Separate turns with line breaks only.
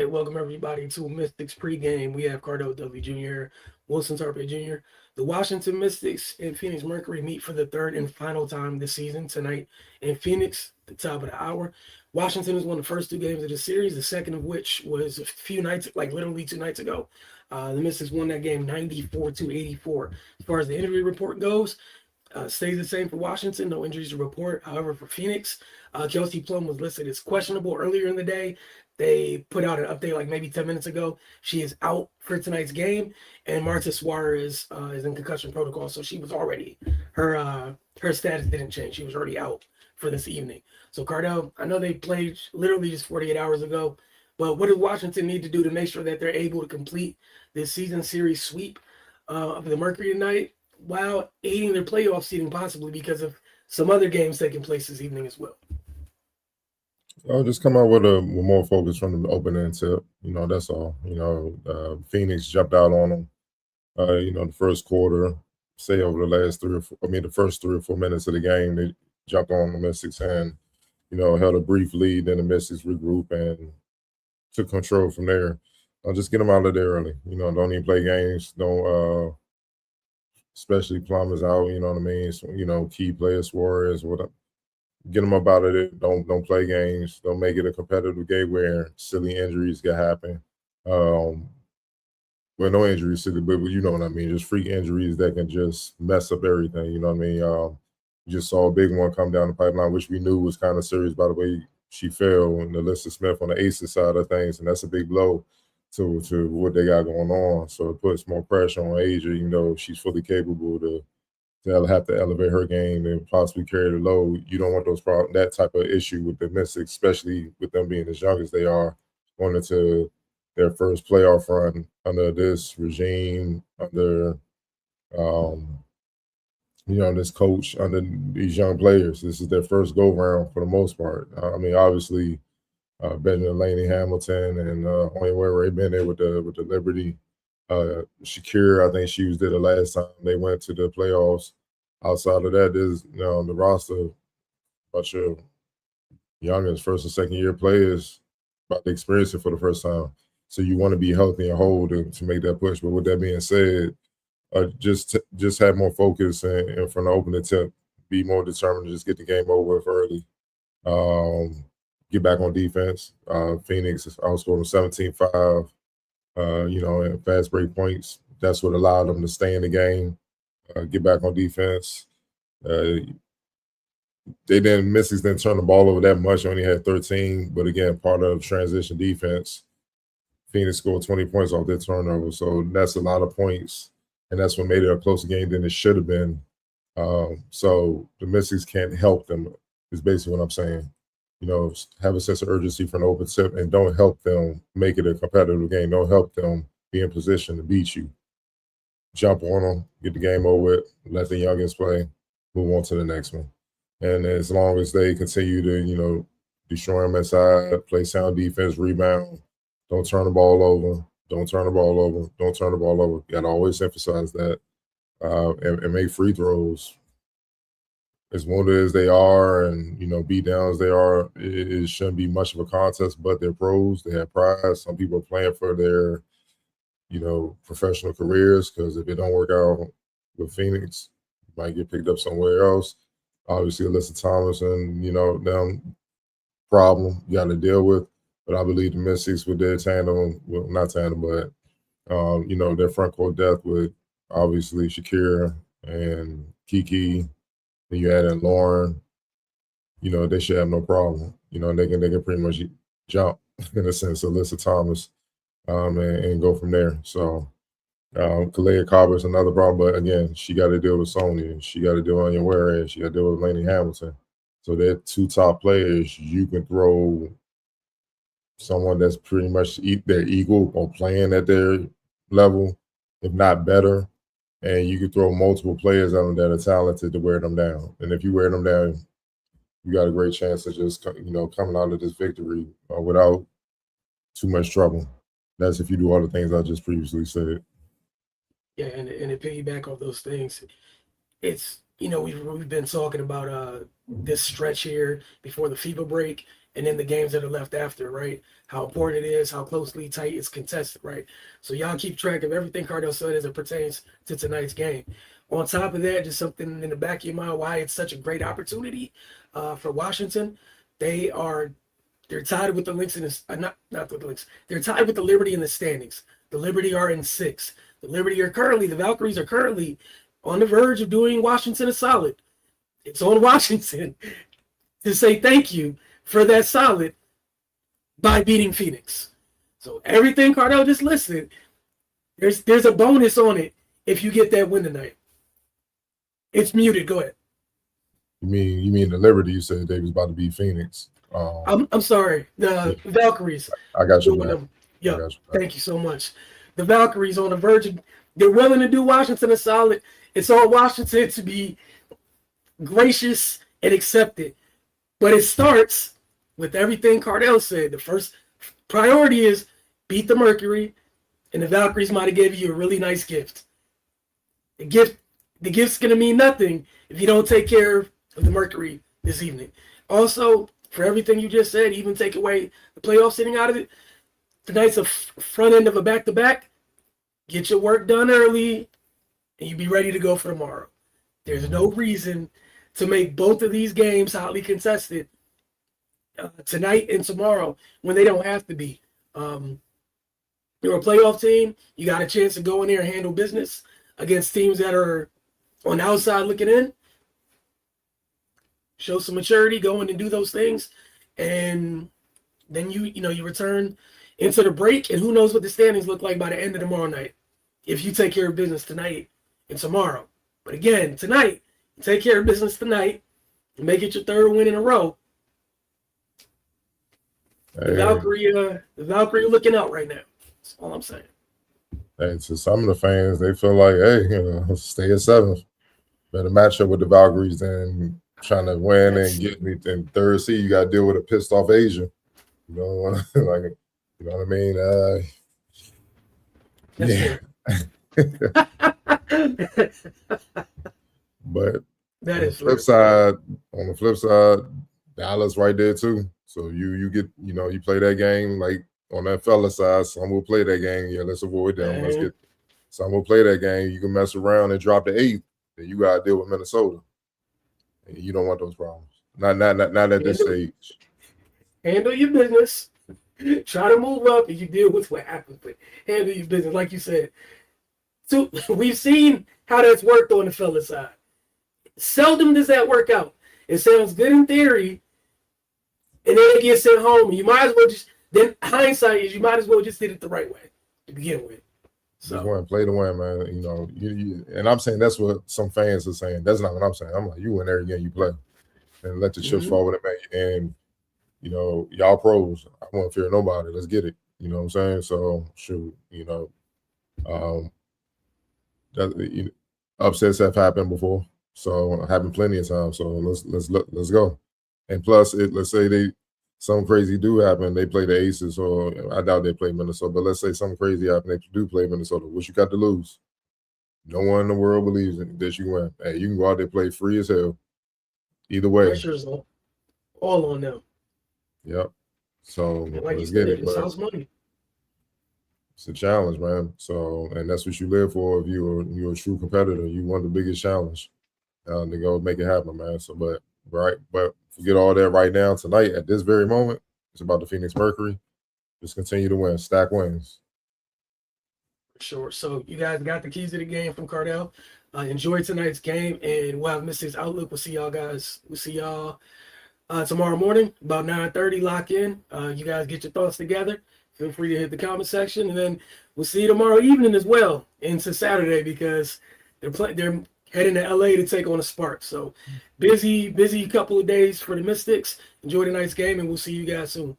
Hey, welcome everybody to Mystics pregame. We have Cardell Dudley Jr., Wilson Tarpe Jr. The Washington Mystics and Phoenix Mercury meet for the third and final time this season tonight in Phoenix, the top of the hour. Washington has won the first two games of the series, the second of which was a few nights, like literally 2 nights ago. The Mystics won that game 94-84. As far as the injury report goes, stays the same for Washington, no injuries to report. However, for Phoenix, Kelsey Plum was listed as questionable earlier in the day. They put out an update like maybe 10 minutes ago. She is out for tonight's game, and Marta Suarez is in concussion protocol, so she was already her status didn't change. She was already out for this evening. So Cardell, I know they played literally just 48 hours ago, but what does Washington need to do to make sure that they're able to complete this season series sweep of the Mercury tonight, while aiding their playoff seeding possibly because of some other games taking place this evening as well?
I'll just come out with more focus from the opening tip. That's all. Phoenix jumped out on them. The first quarter, say over the last the first 3 or 4 minutes of the game, they jumped on the Mystics and held a brief lead. Then the Mystics regroup and took control from there. I'll just get them out of there early. Don't even play games. Don't, especially Plumbers out. You know what I mean? So, key players, Warriors, whatever. Get them up out of it. Don't play games. Don't make it a competitive game where silly injuries can happen. Um, well, no injuries, silly, but you know what I mean. Just freak injuries that can just mess up everything. You know what I mean? You just saw a big one come down the pipeline, which we knew was kind of serious by the way she fell, and Alyssa Smith on the Aces side of things, and that's a big blow to what they got going on. So it puts more pressure on Asia, even though she's fully capable to have to elevate her game and possibly carry the load. You don't want that type of issue with the Mystics, especially with them being as young as they are, going into their first playoff run under this regime, under um, this coach, under these young players. This is their first go round for the most part. Obviously, Benjamin Laney Hamilton and only where they've been there with the Liberty. Shakira, I think she was there the last time they went to the playoffs. Outside of that, there's the roster, bunch of youngest first and second year players about to experience it for the first time. So you want to be healthy and whole to make that push. But with that being said, just have more focus and from the open attempt, be more determined to just get the game over with early. Get back on defense. Phoenix outscored them 17-5. And fast break points. That's what allowed them to stay in the game. Get back on defense. Mystics didn't turn the ball over that much. Only had 13, but again, part of transition defense. Phoenix scored 20 points off their turnover, so that's a lot of points, and that's what made it a closer game than it should have been. So the Mystics can't help them. Is basically what I'm saying. Have a sense of urgency from the open tip, and don't help them make it a competitive game. Don't help them be in position to beat you. Jump on them, get the game over with, let the youngins play, move on to the next one. And as long as they continue to, destroy them inside, play sound defense, rebound, don't turn the ball over, don't turn the ball over, don't turn the ball over. You got to always emphasize that and make free throws. As wounded as they are and, beat down as they are, it shouldn't be much of a contest, but they're pros. They have pride. Some people are playing for their, professional careers because if it don't work out with Phoenix, you might get picked up somewhere else. Obviously, Alyssa Thomas and, them problem you got to deal with. But I believe the Mystics with their tandem, well, not tandem, but, their front court depth with obviously Shakira and Kiki, and you add in Lauren, they should have no problem. They can pretty much jump in a sense, Alyssa Thomas, and go from there. So Kalea Carver is another problem, but again, she got to deal with Sonya, she got to deal with Anya Ware, she got to deal with Laney Hamilton. So they're two top players. You can throw someone that's pretty much their equal or playing at their level, if not better, and you can throw multiple players at them that are talented to wear them down. And if you wear them down, you got a great chance of just coming out of this victory without too much trouble. That's if you do all the things I just previously said.
Yeah, and to piggyback off those things, it's we've been talking about this stretch here before the FIBA break, and then the games that are left after, right? How important it is, how closely tight it's contested, right? So y'all keep track of everything Cardell said as it pertains to tonight's game. On top of that, just something in the back of your mind why it's such a great opportunity for Washington. They're tied with the Lynx in the not with the Lynx. They're tied with the Liberty in the standings. The Liberty are in 6th. The Valkyries are currently on the verge of doing Washington a solid. It's on Washington to say thank you for that solid by beating Phoenix. So everything Cardell just listed, there's a bonus on it if you get that win tonight. It's muted. Go ahead.
You mean the Liberty? You said they was about to beat Phoenix.
I'm sorry. The Valkyries.
I got you, man.
Yeah. Thank you so much. The Valkyries on the verge of, they're willing to do Washington a solid. It's on Washington to be gracious and accept it. But it starts with everything Cardell said. The first priority is beat the Mercury, and the Valkyries might have gave you a really nice gift. The gift's gonna mean nothing if you don't take care of the Mercury this evening. Also, for everything you just said, even take away the playoff sitting out of it. Tonight's a front end of a back-to-back. Get your work done early, and you be ready to go for tomorrow. There's no reason to make both of these games hotly contested tonight and tomorrow when they don't have to be. You're a playoff team. You got a chance to go in there and handle business against teams that are on the outside looking in. Show some maturity, go in and do those things, and then you return into the break, and who knows what the standings look like by the end of tomorrow night if you take care of business tonight and tomorrow. But again, tonight, take care of business tonight and make it your 3rd win in a row. Hey. The Valkyrie looking out right now. That's all I'm saying.
Hey, to some of the fans, they feel like, hey, stay at 7th. Better match up with the Valkyries than trying to win and get me in 3rd seed. You got to deal with a pissed off Asian. You know, like, you know what I mean? Yeah. But on the flip side, Dallas right there too. So you get, you play that game like on that fella side. Some will play that game. Yeah, let's avoid them. Some will play that game. You can mess around and drop the 8th. Then you gotta deal with Minnesota. And you don't want those problems. Not at this stage.
Handle your business. Try to move up and you deal with what happens, but handle your business, like you said. So we've seen how that's worked on the fella side. Seldom does that work out. It sounds good in theory, and then it gets sent home. And you might as well then hindsight is you might as well just did it the right way to begin with. So
play to win, man. And I'm saying that's what some fans are saying. That's not what I'm saying. I'm like, you win every game you play, and let the chips fall with it, man. And y'all pros. I won't fear nobody. Let's get it. You know what I'm saying? So shoot, upsets have happened before. So happened plenty of times. So let's go. And plus, let's say something crazy do happen. They play the Aces, or I doubt they play Minnesota. But let's say something crazy happen. They do play Minnesota. What you got to lose? No one in the world believes that you win. Hey, you can go out there play free as hell. Either way,
pressure's all on them.
Yep. So
like let's get it. It's house money.
It's a challenge, man. So, and that's what you live for. If you're a true competitor, you want the biggest challenge to go make it happen, man. So, but forget all that right now. Tonight, at this very moment, it's about the Phoenix Mercury. Just continue to win. Stack wins.
Sure. So you guys got the keys to the game from Cardell. Enjoy tonight's game, and we'll have Mystics Outlook. We'll see y'all guys. We'll see y'all tomorrow morning about 9:30. Lock in. You guys get your thoughts together. Feel free to hit the comment section, and then we'll see you tomorrow evening as well into Saturday because they're heading to LA to take on the Sparks. So busy couple of days for the Mystics. Enjoy tonight's game, and we'll see you guys soon.